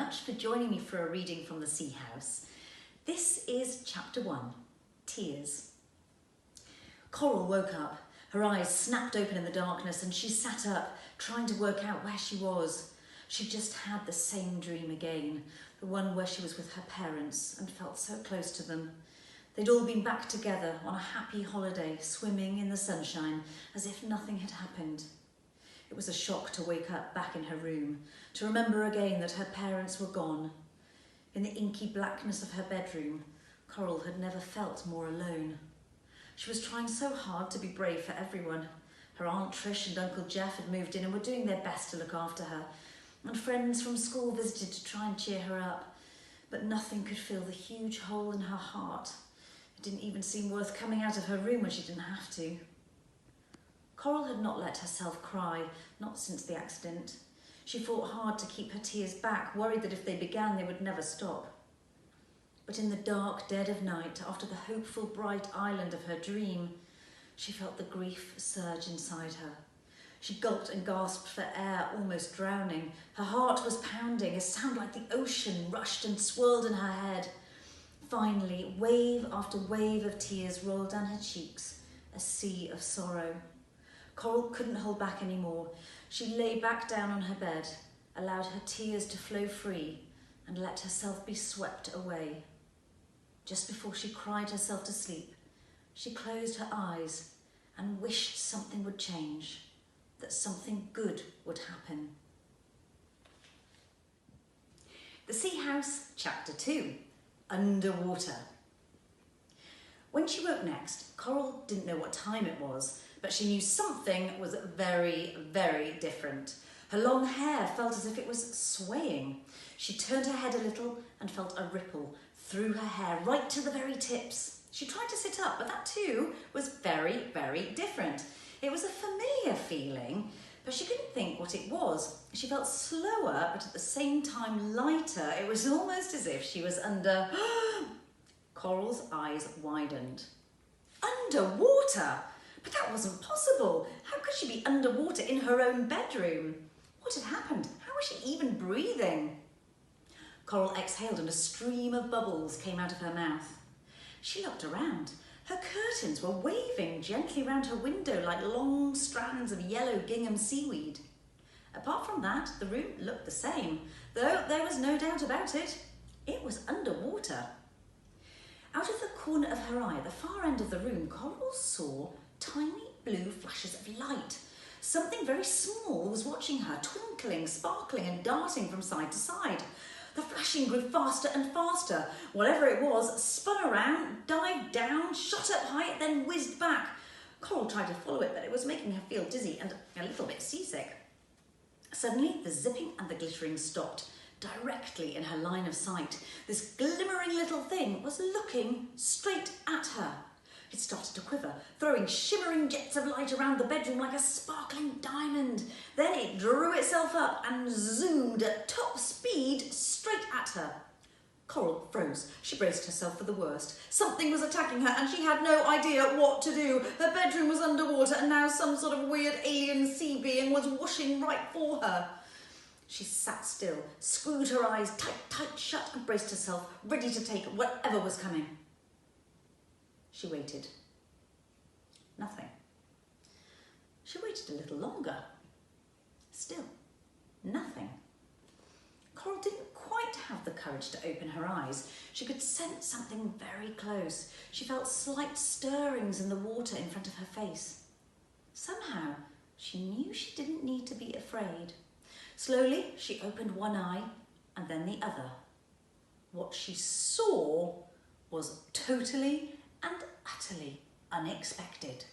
much for joining me for a reading from the Sea House. This is chapter 1, Tears. Coral woke up. Her eyes snapped open in the darkness and she sat up, trying to work out where she was. She'd just had the same dream again, the one where she was with her parents and felt so close to them. They'd all been back together on a happy holiday, swimming in the sunshine, as if nothing had happened. It was a shock to wake up back in her room, to remember again that her parents were gone. In the inky blackness of her bedroom, Coral had never felt more alone. She was trying so hard to be brave for everyone. Her Aunt Trish and Uncle Jeff had moved in and were doing their best to look after her, and friends from school visited to try and cheer her up, but nothing could fill the huge hole in her heart. It didn't even seem worth coming out of her room when she didn't have to. Coral had not let herself cry, not since the accident. She fought hard to keep her tears back, worried that if they began, they would never stop. But in the dark dead of night, after the hopeful bright island of her dream, she felt the grief surge inside her. She gulped and gasped for air, almost drowning. Her heart was pounding, a sound like the ocean rushed and swirled in her head. Finally, wave after wave of tears rolled down her cheeks, a sea of sorrow. Coral couldn't hold back anymore. She lay back down on her bed, allowed her tears to flow free, and let herself be swept away. Just before she cried herself to sleep, she closed her eyes and wished something would change, that something good would happen. The Sea House, Chapter 2, Underwater. When she woke next, Coral didn't know what time it was, but she knew something was very, very different. Her long hair felt as if it was swaying. She turned her head a little and felt a ripple through her hair right to the very tips. She tried to sit up, but that too was very, very different. It was a familiar feeling, but she couldn't think what it was. She felt slower, but at the same time lighter. It was almost as if she was under... Coral's eyes widened. Underwater? But that wasn't possible. How could she be underwater in her own bedroom? What had happened? How was she even breathing? Coral exhaled and a stream of bubbles came out of her mouth. She looked around. Her curtains were waving gently round her window like long strands of yellow gingham seaweed. Apart from that, the room looked the same, though there was no doubt about it. It was underwater. Out of the corner of her eye, at the far end of the room, Coral saw tiny blue flashes of light. Something very small was watching her, twinkling, sparkling and darting from side to side. The flashing grew faster and faster. Whatever it was spun around, dived down, shot up high, then whizzed back. Coral tried to follow it, but it was making her feel dizzy and a little bit seasick. Suddenly, the zipping and the glittering stopped, directly in her line of sight. This glimmering little thing was looking straight at her. It started to quiver, throwing shimmering jets of light around the bedroom like a sparkling diamond. Then it drew itself up and zoomed at top speed straight at her. Coral froze. She braced herself for the worst. Something was attacking her and she had no idea what to do. Her bedroom was underwater and now some sort of weird alien sea being was whooshing right for her. She sat still, screwed her eyes tight shut and braced herself, ready to take whatever was coming. She waited. Nothing. She waited a little longer. Still, nothing. Coral didn't quite have the courage to open her eyes. She could sense something very close. She felt slight stirrings in the water in front of her face. Somehow, she knew she didn't need to be afraid. Slowly, she opened one eye and then the other. What she saw was totally and utterly unexpected.